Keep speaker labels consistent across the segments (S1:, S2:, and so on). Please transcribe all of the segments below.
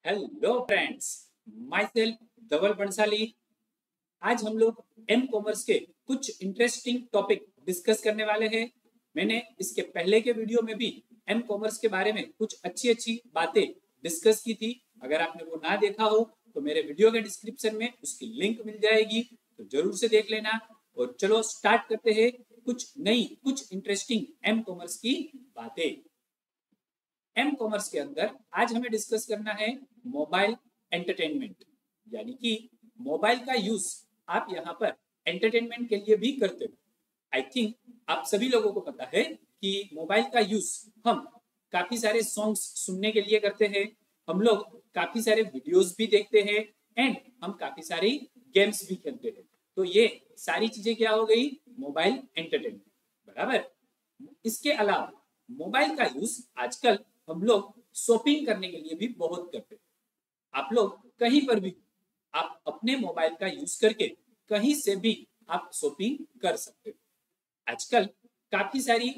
S1: Hello friends, my self धवल बंसाली। आज हम लोग एम कॉमर्स के कुछ इंटरेस्टिंग टॉपिक डिस्कस करने वाले हैं। मैंने इसके पहले के वीडियो में भी एम कॉमर्स के बारे में कुछ अच्छी अच्छी बातें डिस्कस की थी। अगर आपने वो ना देखा हो तो मेरे वीडियो के डिस्क्रिप्शन में उसकी लिंक मिल जाएगी, तो जरूर से देख लेना। और चलो स्टार्ट करते हैं कुछ नई कुछ इंटरेस्टिंग एम कॉमर्स की बातें। एम कॉमर्स के अंदर आज हमें डिस्कस करना है मोबाइल एंटरटेनमेंट, यानी कि मोबाइल का यूज आप यहाँ पर एंटरटेनमेंट के लिए भी करते हो। आई थिंक आप सभी लोगों को पता है कि मोबाइल का यूज हम काफी सारे सॉन्ग्स सुनने के लिए करते हैं, हम लोग काफी सारे वीडियोस भी देखते हैं एंड हम काफी सारी गेम्स भी खेलते हैं। तो ये सारी चीजें क्या हो गई, मोबाइल एंटरटेनमेंट, बराबर। इसके अलावा मोबाइल का यूज आजकल हम लोग शॉपिंग करने के लिए भी बहुत करते हैं। आप लोग कहीं पर भी, आप अपने मोबाइल का यूज करके कहीं से भी आप शॉपिंग कर सकते हो। आजकल काफी सारी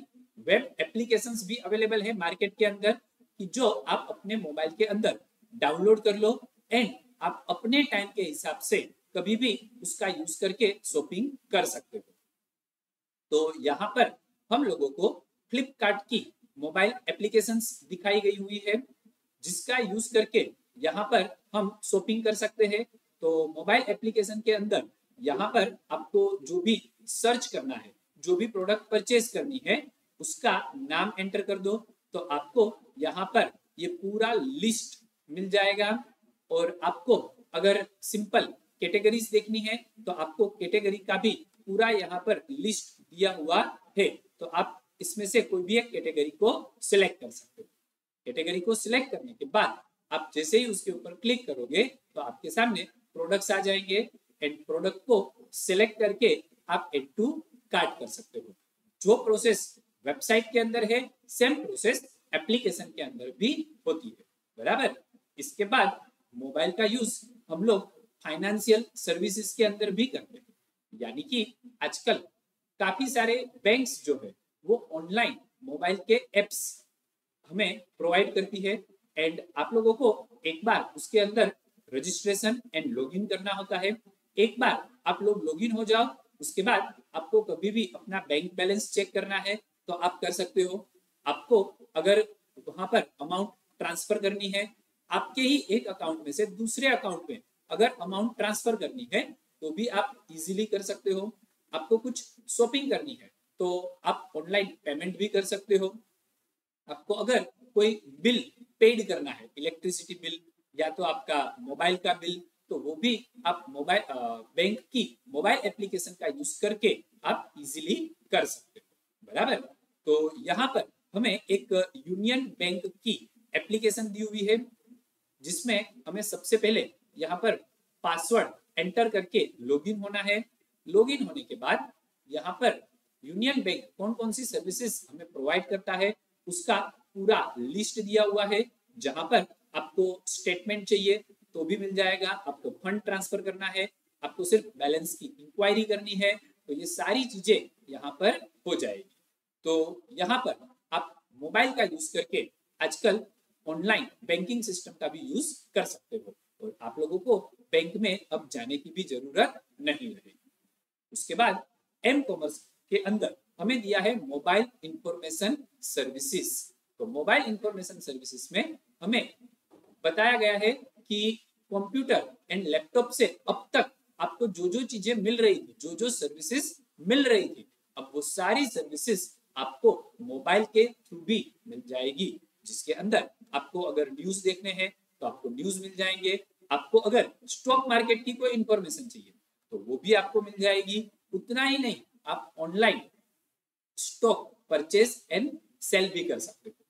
S1: वेब एप्लीकेशंस भी अवेलेबल है मार्केट के अंदर, कि जो आप अपने मोबाइल के अंदर डाउनलोड कर लो एंड आप अपने टाइम के हिसाब से कभी भी उसका यूज करके शॉपिंग कर सकते हो। तो यहाँ पर हम लोगों को फ्लिपकार्ट की मोबाइल एप्लीकेशंस दिखाई गई हुई है, जिसका यूज करके यहाँ पर हम शॉपिंग कर सकते हैं। तो मोबाइल एप्लीकेशन के अंदर यहाँ पर आपको जो भी सर्च करना है, जो भी प्रोडक्ट परचेज करनी है, उसका नाम एंटर कर दो तो आपको यहाँ पर ये पूरा लिस्ट मिल जाएगा। और आपको अगर सिंपल कैटेगरीज देखनी है तो आपको कैटेगरी का भी पूरा यहाँ पर लिस्ट दिया हुआ है। तो आप इसमें से कोई भी एक कैटेगरी को सिलेक्ट कर सकते हो। कैटेगरी को सिलेक्ट करने के बाद आप जैसे ही उसके ऊपर क्लिक करोगे तो आपके सामने प्रोडक्ट्स आ जाएंगे एंड प्रोडक्ट को सिलेक्ट करके आप एड टू कार्ट कर सकते हो। जो प्रोसेस वेबसाइट के अंदर है, सेम प्रोसेस एप्लीकेशन के अंदर भी होती है, बराबर। इसके बाद मोबाइल का यूज हम लोग फाइनेंशियल सर्विसेज के अंदर भी करते हैं, यानी कि आजकल काफी सारे बैंक्स जो है वो ऑनलाइन मोबाइल के एप्स हमें प्रोवाइड करती है एंड आप लोगों को एक बार उसके अंदर रजिस्ट्रेशन एंड लॉगिन करना होता है। एक बार आप लोग लॉगिन हो जाओ, उसके बाद आपको कभी भी अपना बैंक बैलेंस चेक करना है तो आप कर सकते हो। आपको अगर वहां पर अमाउंट ट्रांसफर करनी है, आपके ही एक अकाउंट में से दूसरे अकाउंट में अगर अमाउंट ट्रांसफर करनी है तो भी आप इजीली कर सकते हो। आपको कुछ शॉपिंग करनी है तो आप ऑनलाइन पेमेंट भी कर सकते हो। आपको अगर कोई बिल पेड करना है, इलेक्ट्रिसिटी बिल या तो आपका मोबाइल का बिल, तो वो भी आप मोबाइल बैंक की मोबाइल एप्लीकेशन का यूज करके आप इजीली कर सकते हो, बराबर। तो यहाँ पर हमें एक यूनियन बैंक की एप्लीकेशन दी हुई है, जिसमें हमें सबसे पहले यहाँ पर पासवर्ड एंटर करके लॉगिन होना है। लॉगिन होने के बाद यहाँ पर यूनियन बैंक कौन कौन सी सर्विसेज हमें प्रोवाइड करता है उसका पूरा लिस्ट दिया हुआ है। जहां पर आपको स्टेटमेंट चाहिए तो भी मिल जाएगा, आपको फंड ट्रांसफर करना है, आपको सिर्फ बैलेंस की इंक्वायरी करनी है, तो ये सारी चीजें यहाँ पर हो जाएगी। तो यहाँ पर आप मोबाइल का यूज करके आजकल ऑनलाइन बैंकिंग सिस्टम का भी यूज कर सकते हो और आप लोगों को बैंक में अब जाने की भी जरूरत नहीं रहेगी। उसके बाद एम कॉमर्स के अंदर हमें दिया है मोबाइल इंफॉर्मेशन सर्विसेज। तो मोबाइल इंफॉर्मेशन सर्विसेज में हमें बताया गया है कि कंप्यूटर एंड लैपटॉप से अब तक आपको जो जो चीजें मिल रही थी, जो जो सर्विसेज मिल रही थी, अब वो सारी सर्विसेज आपको मोबाइल के थ्रू भी मिल जाएगी। जिसके अंदर आपको अगर न्यूज देखने हैं तो आपको न्यूज मिल जाएंगे, आपको अगर स्टॉक मार्केट की कोई इंफॉर्मेशन चाहिए तो वो भी आपको मिल जाएगी। उतना ही नहीं, आप online stock purchase and sale भी कर सकते हो।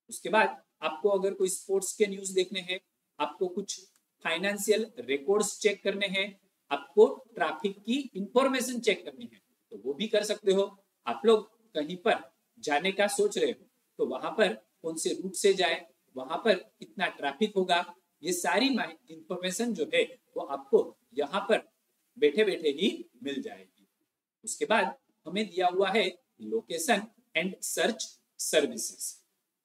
S1: उसके बाद आपको अगर कोई स्पोर्ट्स के न्यूज देखने हैं, आपको कुछ फाइनेंशियल रिकॉर्ड्स चेक करने हैं, आपको ट्रैफिक की इंफॉर्मेशन चेक करनी है तो वो भी कर सकते हो। आप लोग कहीं पर जाने का सोच रहे हो तो वहां पर कौन से रूट से जाए, वहां पर कितना ट्रैफिक होगा, ये सारी इंफॉर्मेशन जो है वो आपको यहाँ पर बैठे बैठे ही मिल जाएगी। उसके बाद हमें दिया हुआ है लोकेशन एंड सर्च सर्विसेज।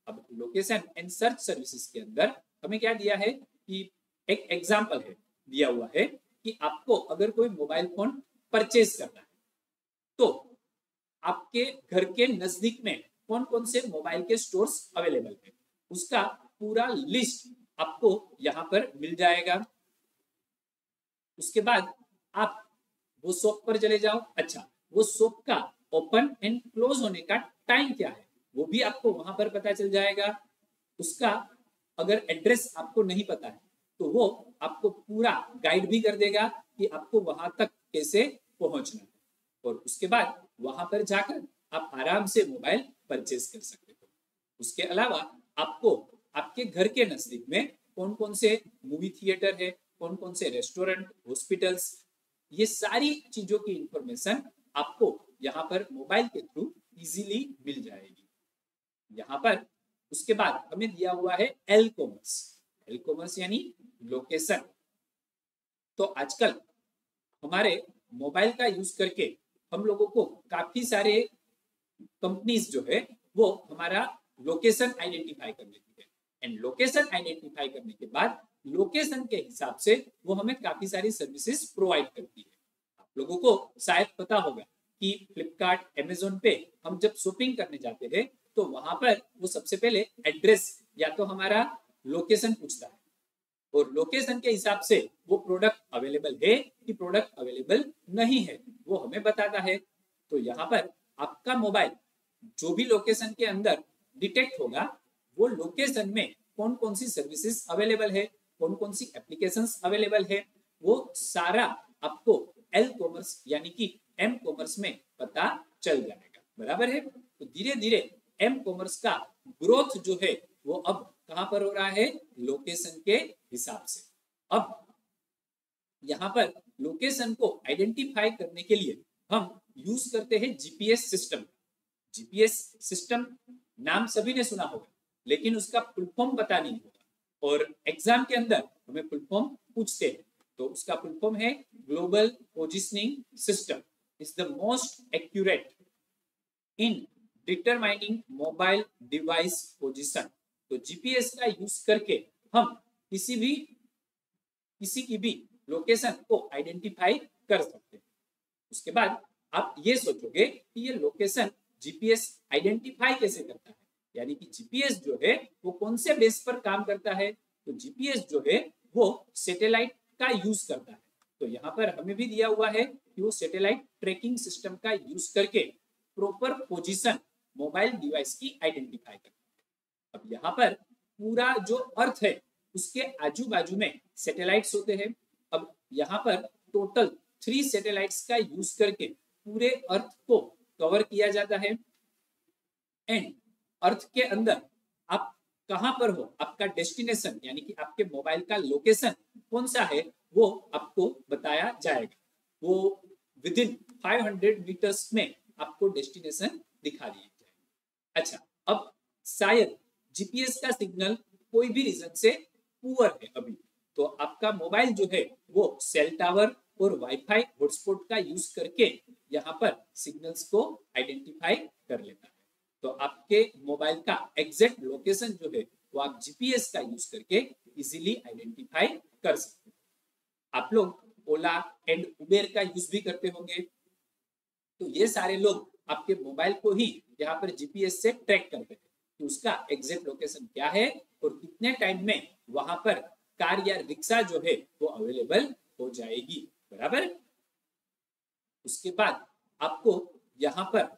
S1: अब लोकेशन एंड सर्च सर्विसेज के अंदर हमें क्या दिया है, कि एक एग्जाम्पल है दिया हुआ है कि आपको अगर कोई मोबाइल फोन परचेज करना है तो आपके घर के नजदीक में कौन कौन से मोबाइल के स्टोर्स अवेलेबल है, उसका पूरा लिस्ट आपको यहाँ पर मिल जाएगा। उसके बाद आप वो शॉप पर चले जाओ। अच्छा, वो शॉप का ओपन एंड क्लोज होने का टाइम क्या है वो भी आपको वहां पर पता चल जाएगा। उसका अगर एड्रेस आपको नहीं पता है तो वो आपको पूरा गाइड भी कर देगा कि आपको वहां तक कैसे पहुंचना है, और उसके बाद वहां पर जाकर आप आराम से मोबाइल परचेज कर सकते हो। उसके अलावा आपको आपके घर के नजदीक में कौन कौन से मूवी थिएटर है, कौन कौन से रेस्टोरेंट, हॉस्पिटल्स, ये सारी चीजों की इंफॉर्मेशन आपको यहाँ पर मोबाइल के थ्रू इजीली मिल जाएगी। यहाँ पर उसके बाद हमें दिया हुआ है एल कॉमर्स। एल कॉमर्स यानी लोकेशन। तो आजकल हमारे मोबाइल का यूज करके हम लोगों को काफी सारे कंपनीज जो है वो हमारा लोकेशन आइडेंटिफाई कर लेती है, एंड लोकेशन आइडेंटिफाई करने के बाद लोकेशन के हिसाब से वो हमें काफी सारी सर्विसेज प्रोवाइड करती है। आप लोगों को शायद पता होगा कि फ्लिपकार्ट, अमेजोन पे हम जब शॉपिंग करने जाते हैं तो वहां पर वो सबसे पहले एड्रेस या तो हमारा लोकेशन पूछता है, और लोकेशन के हिसाब से वो प्रोडक्ट अवेलेबल है कि प्रोडक्ट अवेलेबल नहीं है वो हमें बताता है। तो यहाँ पर आपका मोबाइल जो भी लोकेशन के अंदर डिटेक्ट होगा वो लोकेशन में कौन कौन सी सर्विसेज अवेलेबल है, कौन कौन सी एप्लीकेशंस अवेलेबल है, वो सारा आपको एल कॉमर्स यानी कि एम कॉमर्स में पता चल जाएगा। बराबर है। तो धीरे धीरे एम कॉमर्स का ग्रोथ जो है वो अब कहां पर हो रहा है, लोकेशन के हिसाब से। अब यहाँ पर लोकेशन को आइडेंटिफाई करने के लिए हम यूज करते हैं जीपीएस सिस्टम। जीपीएस सिस्टम नाम सभी ने सुना होगा लेकिन उसका फुल फॉर्म पता नहीं होगा, और एग्जाम के अंदर हमें फुल फॉर्म पूछते हैं। तो उसका फुल फॉर्म है global positioning system is the most accurate in determining mobile device position. तो जीपीएस का यूज करके हम किसी की भी लोकेशन को आइडेंटिफाई कर सकते हैं। उसके बाद आप ये सोचोगे कि ये लोकेशन जीपीएस आइडेंटिफाई कैसे करता है, यानी कि जीपीएस जो है वो कौन से बेस पर काम करता है। तो जीपीएस जो है वो सैटेलाइट का यूज करता है। तो यहाँ पर हमें भी दिया हुआ है कि वो सैटेलाइट ट्रैकिंग सिस्टम का यूज करके प्रॉपर पोजीशन मोबाइल डिवाइस की आइडेंटिफाई करता है। अब यहाँ पर पूरा जो अर्थ है उसके आजू बाजू में सैटेलाइट्स होते हैं। अब यहाँ पर टोटल 3 सैटेलाइट्स का यूज करके पूरे अर्थ को कवर किया जाता है, एंड अर्थ के अंदर आप कहां पर हो, आपका डेस्टिनेशन यानी कि आपके मोबाइल का लोकेशन कौन सा है वो आपको बताया जाएगा। वो विद इन 500 मीटर्स में आपको डेस्टिनेशन दिखा दिया जाएगा। अच्छा, अब शायद जीपीएस का सिग्नल कोई भी रीजन से पुअर है अभी, तो आपका मोबाइल जो है वो सेल टावर और वाईफाई हॉटस्पॉट का यूज करके यहाँ पर सिग्नल्स को आइडेंटिफाई कर लेता है। तो आपके मोबाइल का एग्जैक्ट लोकेशन जो है वो आप जीपीएस का यूज करके इजीली आइडेंटिफाई कर सकते हैं। आप लोग ओला एंड उबेर का यूज भी करते होंगे, तो ये सारे लोग आपके मोबाइल को ही यहाँ पर जीपीएस से ट्रैक करते हैं कि उसका एग्जैक्ट लोकेशन क्या है और कितने टाइम में वहां पर कार या रिक्शा जो है वो अवेलेबल हो जाएगी। बराबर। उसके बाद आपको यहाँ पर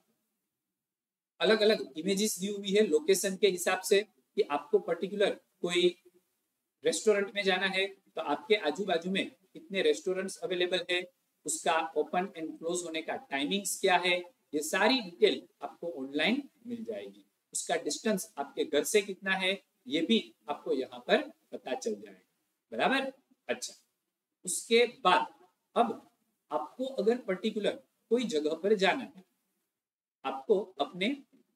S1: अलग अलग इमेजेस दी हुई है लोकेशन के हिसाब से कि आपको पर्टिकुलर कोई रेस्टोरेंट में जाना है तो आपके आजू बाजू में कितने रेस्टोरेंट्स अवेलेबल है, उसका ओपन एंड क्लोज होने का टाइमिंग्स क्या है, ये सारी डिटेल आपको ऑनलाइन मिल जाएगी। उसका डिस्टेंस आपके घर से कितना है ये भी आपको यहाँ पर पता चल जाएगा। बराबर। अच्छा, उसके बाद अब आपको अगर पर्टिकुलर कोई जगह पर जाना है, आपको अपने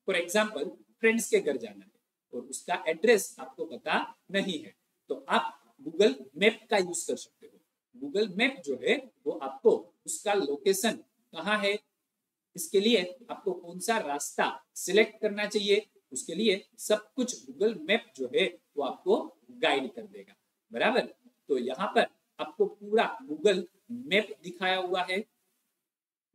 S1: फॉर एग्जाम्पल फ्रेंड्स के घर जाना है और उसका एड्रेस आपको पता नहीं है, तो आप गूगल मैप का यूज कर सकते हो। गूगल मैप जो है वो आपको उसका लोकेशन कहाँ है, इसके लिए आपको कौन सा रास्ता सिलेक्ट करना चाहिए, उसके लिए सब कुछ गूगल मैप जो है वो आपको गाइड कर देगा। बराबर। तो यहाँ पर आपको पूरा गूगल मैप दिखाया हुआ है।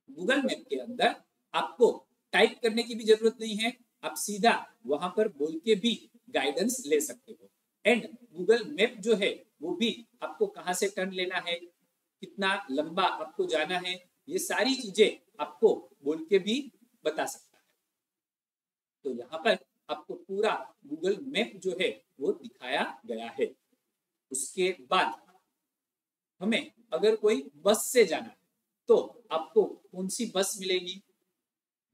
S1: गूगल मैप के अंदर आपको टाइप करने की भी जरूरत नहीं है, आप सीधा वहां पर बोल के भी गाइडेंस ले सकते हो। एंड गूगल मैप जो है वो भी आपको कहाँ से टर्न लेना है, कितना लंबा आपको जाना है, ये सारी चीजें आपको बोल के भी बता सकता है। तो यहाँ पर आपको पूरा गूगल मैप जो है वो दिखाया गया है। उसके बाद हमें अगर कोई बस से जाना है तो आपको कौन सी बस मिलेगी,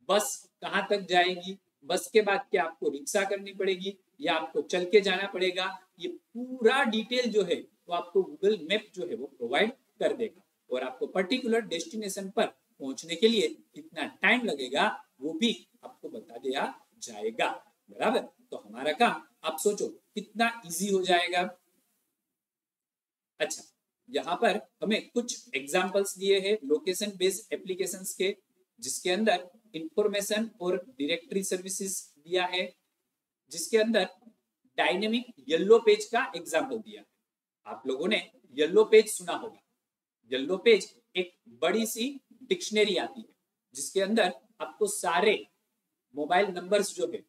S1: बस कहाँ तक जाएगी, बस के बाद क्या आपको रिक्शा करनी पड़ेगी या आपको चल के जाना पड़ेगा, ये पूरा डिटेल जो है वो आपको गूगल मैप जो है वो प्रोवाइड कर देगा। और आपको पर्टिकुलर डेस्टिनेशन पर पहुंचने के लिए कितना टाइम लगेगा वो भी आपको बता दिया जाएगा। बराबर। तो हमारा काम आप सोचो कितना इजी हो जाएगा। अच्छा, यहाँ पर हमें कुछ एग्जांपल्स दिए हैं लोकेशन बेस्ड एप्लीकेशंस के, जिसके अंदर इंफॉर्मेशन और डायरेक्टरी सर्विसेज दिया है, जिसके अंदर डायनेमिक येलो पेज का एग्जांपल दिया है। आप लोगों ने येलो पेज सुना होगा। येलो पेज एक बड़ी सी डिक्शनरी आती है जिसके अंदर आपको सारे मोबाइल नंबर्स जो है,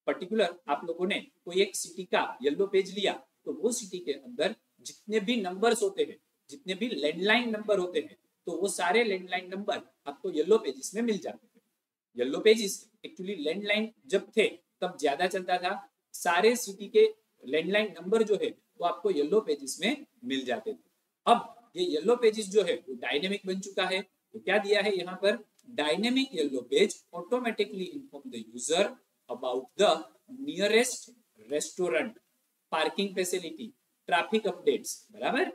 S1: पर्टिकुलर आप लोगों ने कोई एक सिटी का येलो पेज लिया तो वो सिटी के अंदर जितने भी नंबर्स होते हैं, जितने भी लैंडलाइन नंबर होते हैं, तो वो सारे लैंडलाइन नंबर आपको येलो पेजेस में मिल जाते हैं। येलो पेजेस एक्चुअली लैंडलाइन जब थे तब ज्यादा चलता था, सारे सिटी के लैंडलाइन नंबर जो है वो आपको येलो पेजेस में मिल जाते थे। अब ये येलो पेजेस जो है वो डायनेमिक बन चुका है। तो क्या दिया है यहाँ पर, dynamic yellow page automatically inform the user about the nearest restaurant, parking facility, traffic updates. बराबर।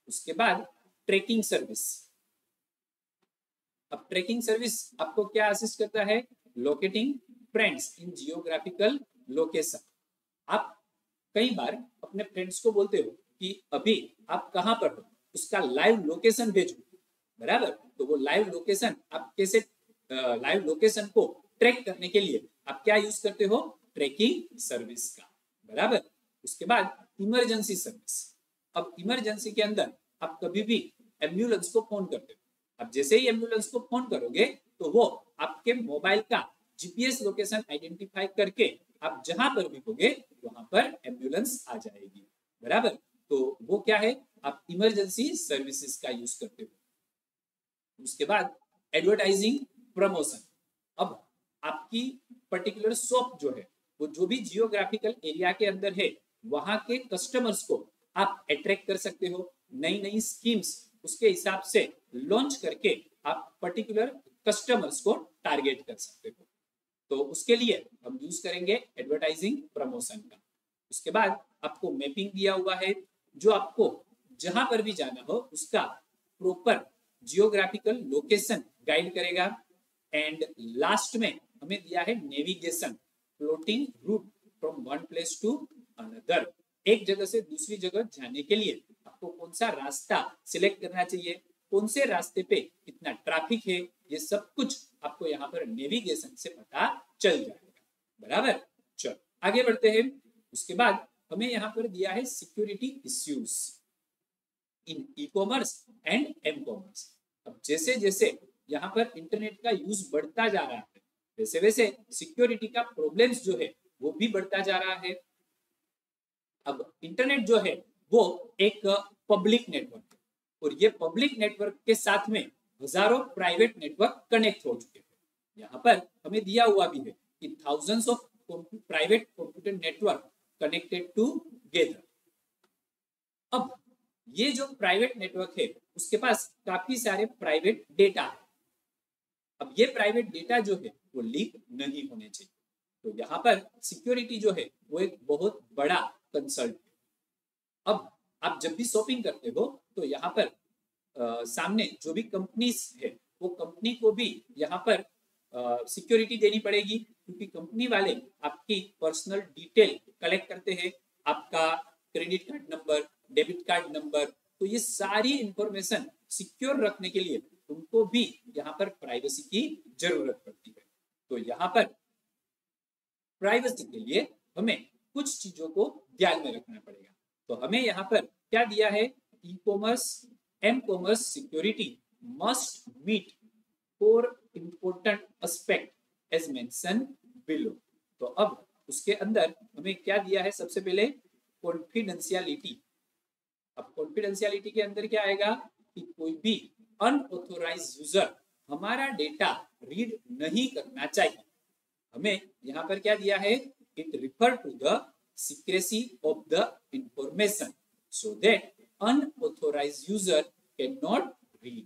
S1: उसके बाद ट्रैकिंग सर्विस। अब ट्रैकिंग सर्विस आपको क्या असिस्ट करता है, लोकेटिंग फ्रेंड्स इन जियोग्राफिकल लोकेशन। आप कई बार अपने फ्रेंड्स को बोलते हो कि अभी आप कहाँ पर हो, उसका लाइव लोकेशन भेजो। बराबर। तो वो लाइव लोकेशन आप कैसे, लाइव लोकेशन को ट्रैक करने के लिए आप क्या यूज करते हो, ट्रैकिंग सर्विस का। बराबर। उसके बाद इमरजेंसी सर्विस। अब इमरजेंसी के अंदर आप कभी भी एम्बुलेंस को फोन करते हो। अब जैसे ही एम्बुलेंस को फोन करोगे तो वो आपके मोबाइल का जीपीएस लोकेशन आइडेंटिफाई करके आप जहां पर भी होगे वहां पर एम्बुलेंस आ जाएगी। बराबर। तो वो क्या है, आप इमरजेंसी सर्विसेज का यूज करते हो। उसके बाद एडवर्टाइजिंग प्रमोशन। अब आपकी पर्टिकुलर शॉप जो है वो जो भी जियोग्राफिकल एरिया के अंदर है वहां के कस्टमर्स को आप अट्रैक्ट कर सकते हो, नई नई स्कीम्स उसके हिसाब से लॉन्च करके आप पर्टिकुलर कस्टमर्स को टारगेट कर सकते हो। तो उसके लिए हम यूज करेंगे एडवर्टाइजिंग प्रमोशन का। उसके बाद आपको मैपिंग दिया हुआ है जो आपको जहां पर भी जाना हो उसका प्रॉपर जियोग्राफिकल लोकेशन गाइड करेगा। एंड लास्ट में हमें दिया है navigation, plotting route from one place to another. एक जगह से दूसरी जगह जाने के लिए आपको कौन सा रास्ता सिलेक्ट करना चाहिए, कौन से रास्ते पे कितना ट्रैफिक है, ये सब कुछ आपको यहाँ पर नेविगेशन से पता चल जाएगा। बराबर। चलो आगे बढ़ते हैं। उसके बाद हमें यहाँ पर दिया है security issues in e commerce and m commerce. अब जैसे जैसे यहाँ पर इंटरनेट का यूज बढ़ता जा रहा है वैसे वैसे सिक्योरिटी का प्रॉब्लम्स जो है वो भी बढ़ता जा रहा है। अब इंटरनेट जो है वो एक पब्लिक नेटवर्क है और ये पब्लिक नेटवर्क के साथ में हजारों प्राइवेट नेटवर्क कनेक्ट हो चुके हैं। यहाँ पर हमें दिया हुआ भी है कि thousands of private computer network connected together. अब ये जो प्राइवेट नेटवर्क है उसके पास काफी सारे प्राइवेट डेटा है। अब ये प्राइवेट डेटा जो है वो लीक नहीं होने चाहिए। तो यहाँ पर सिक्योरिटी जो है वो एक बहुत बड़ा कंसर्न है। अब आप जब भी शॉपिंग करते हो तो यहाँ पर सामने जो भी कंपनीज है वो कंपनी को भी यहाँ पर सिक्योरिटी देनी पड़ेगी, क्योंकि कंपनी वाले आपकी पर्सनल डिटेल कलेक्ट करते हैं, आपका credit card number, debit card number. तो ये सारी इंफॉर्मेशन सिक्योर रखने के लिए उनको भी यहाँ पर प्राइवेसी की जरूरत पड़ती है। तो यहाँ पर प्राइवेसी के लिए हमें कुछ चीजों को ध्यान में रखना पड़ेगा। तो हमें यहाँ पर क्या दिया है, e commerce m commerce security must meet 4 important aspect as mentioned below। तो अब उसके अंदर हमें क्या दिया है, सबसे पहले कॉन्फिडेंशियलिटी। अब कॉन्फिडेंशियलिटी के अंदर क्या आएगा कि कोई भी अनऑथोराइज्ड यूजर हमारा डेटा रीड नहीं करना चाहिए। हमें यहाँ पर क्या दिया है, it refer to the secrecy of the information so that unauthorised user cannot read.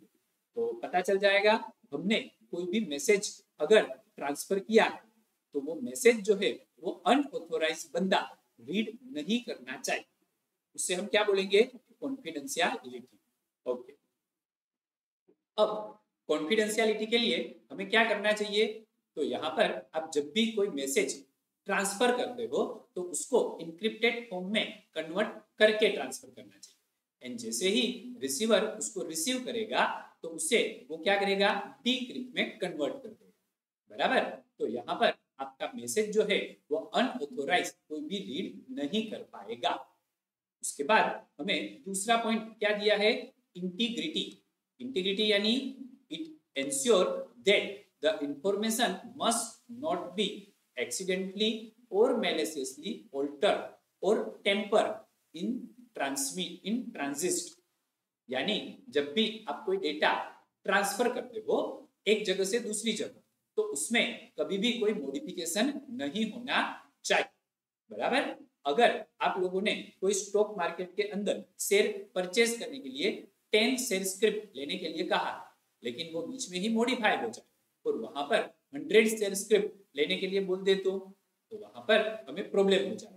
S1: तो पता चल जाएगा हमने कोई भी मैसेज अगर ट्रांसफर किया है तो वो मैसेज जो है वो अनऑथोराइज्ड बंदा रीड नहीं करना चाहिए, उससे हम क्या बोलेंगे, कॉन्फिडेंशियलिटी। ओके, अब कॉन्फिडेंशियलिटी के लिए हमें क्या करना चाहिए, तो यहाँ पर आप जब भी कोई मैसेज ट्रांसफर करते हो तो उसको इनक्रिप्टेड फॉर्म में कन्वर्ट करके ट्रांसफर करना चाहिए। एंड जैसे ही रिसीवर उसको रिसीव करेगा तो उसे वो क्या करेगा, डीक्रिप्ट में कन्वर्ट कर देगा, बराबर। तो यहाँ पर आपका मैसेज जो है वो अनऑथोराइज्ड कोई भी रीड नहीं कर पाएगा। उसके बाद हमें दूसरा पॉइंट क्या दिया है, इंटीग्रिटी। इंटीग्रिटी यानी it ensure that the information must not be accidentally और मैलिशियसली ऑल्टर और टेम्पर इन ट्रांजिट। यानी जब भी आप कोई डेटा ट्रांसफर करते हो एक जगह से दूसरी जगह, तो उसमें कभी भी कोई मॉडिफिकेशन नहीं होना चाहिए, बराबर। अगर आप लोगों ने कोई स्टॉक मार्केट के अंदर शेयर परचेज करने के लिए 10 शेयर स्क्रिप्ट लेने के लिए कहा, लेकिन वो बीच में ही मॉडिफाई हो जाए और वहां पर 100 शेयर स्क्रिप्ट लेने के लिए बोल दे तो वहां पर हमें प्रॉब्लम हो जाए।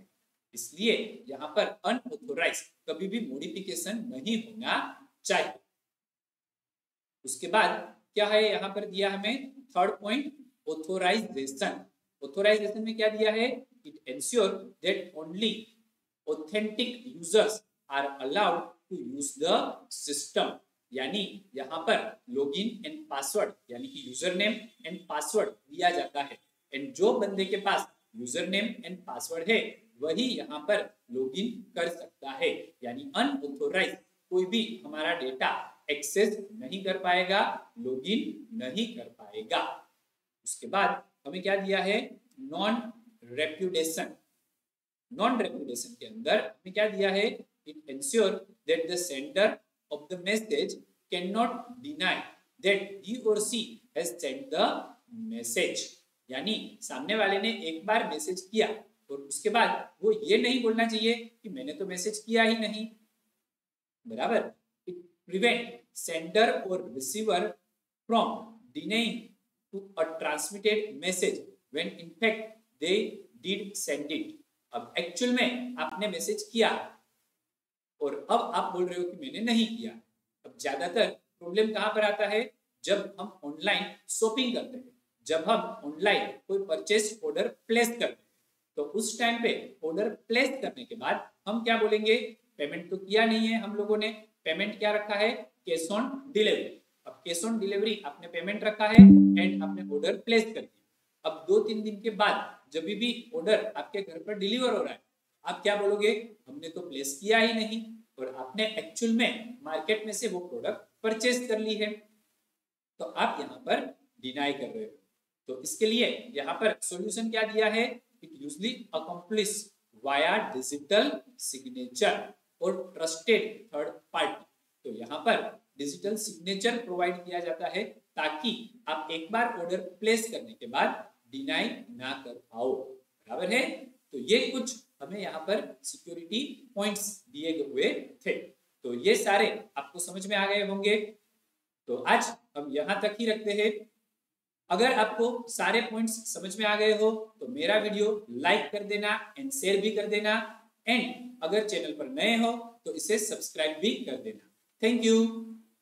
S1: इसलिए यहाँ पर अनऑथोराइज्ड कभी भी मॉडिफिकेशन नहीं होना चाहिए। उसके बाद क्या है, यहाँ पर दिया हमें थर्ड पॉइंट, ऑथोराइजेशन। ऑथोराइजेशन में क्या दिया है, it ensure that only authentic users are allowed to use the system. यानी यहाँ पर लॉगिन एंड पासवर्ड यानी कि यूजर नेम एंड पासवर्ड दिया जाता है, एंड जो बंदे के पास यूजर नेम एंड पासवर्ड है वही यहाँ पर लॉगिन कर सकता है। यानी अनऑथोराइज्ड कोई भी हमारा डेटा एक्सेस नहीं कर पाएगा, लॉगिन नहीं कर पाएगा। उसके बाद हमें क्या दिया है, नॉन रेप्यूटेशन। नॉन रेप्यूटेशन के अंदर हमें क्या दिया है, it ensure that the sender of the message cannot deny that he or she has sent the message। यानी सामने वाले ने एक बार मैसेज किया और उसके बाद वो ये नहीं बोलना चाहिए कि मैंने तो मैसेज किया ही नहीं, बराबर। इट प्रिवेंट सेंडर और receiver from denying to a transmitted message when in fact they did send it. अब एक्चुअल में आपने मैसेज किया और अब आप बोल रहे हो कि मैंने नहीं किया। अब ज्यादातर प्रॉब्लम कहाँ पर आता है, जब हम ऑनलाइन शॉपिंग करते हैं, जब हम ऑनलाइन कोई परचेस ऑर्डर प्लेस करते हैं, तो उस टाइम पे ऑर्डर प्लेस करने के बाद हम क्या बोलेंगे, पेमेंट तो किया नहीं है हम लोगों ने, पेमेंट क्या रखा है, कैश ऑन डिलीवरी। अब कैश ऑन डिलीवरी आपने पेमेंट रखा है एंड आपने ऑर्डर प्लेस कर दिया। अब 2-3 दिन के बाद जब भी ऑर्डर आपके घर पर डिलीवर हो रहा है, आप क्या बोलोगे, हमने तो प्लेस किया ही नहीं और आपने एक्चुअल में मार्केट में से वो प्रोडक्ट परचेज कर ली है, तो आप यहाँ पर डिनाई कर रहे हो। तो इसके लिए यहाँ पर सॉल्यूशन क्या दिया है, it usually accomplish via digital signature और ट्रस्टेड थर्ड पार्टी। तो यहाँ पर डिजिटल सिग्नेचर प्रोवाइड किया जाता है ताकि आप एक बार ऑर्डर प्लेस करने के बाद डिनाई ना कर पाओ, बराबर है। तो ये कुछ हमें यहाँ पर सिक्योरिटी पॉइंट्स दिए हुए थे, तो ये सारे आपको समझ में आ गए होंगे। तो आज हम यहाँ तक ही रखते हैं। अगर आपको सारे पॉइंट्स समझ में आ गए हो तो मेरा वीडियो लाइक कर देना एंड शेयर भी कर देना, एंड अगर चैनल पर नए हो तो इसे सब्सक्राइब भी कर देना। Thank you.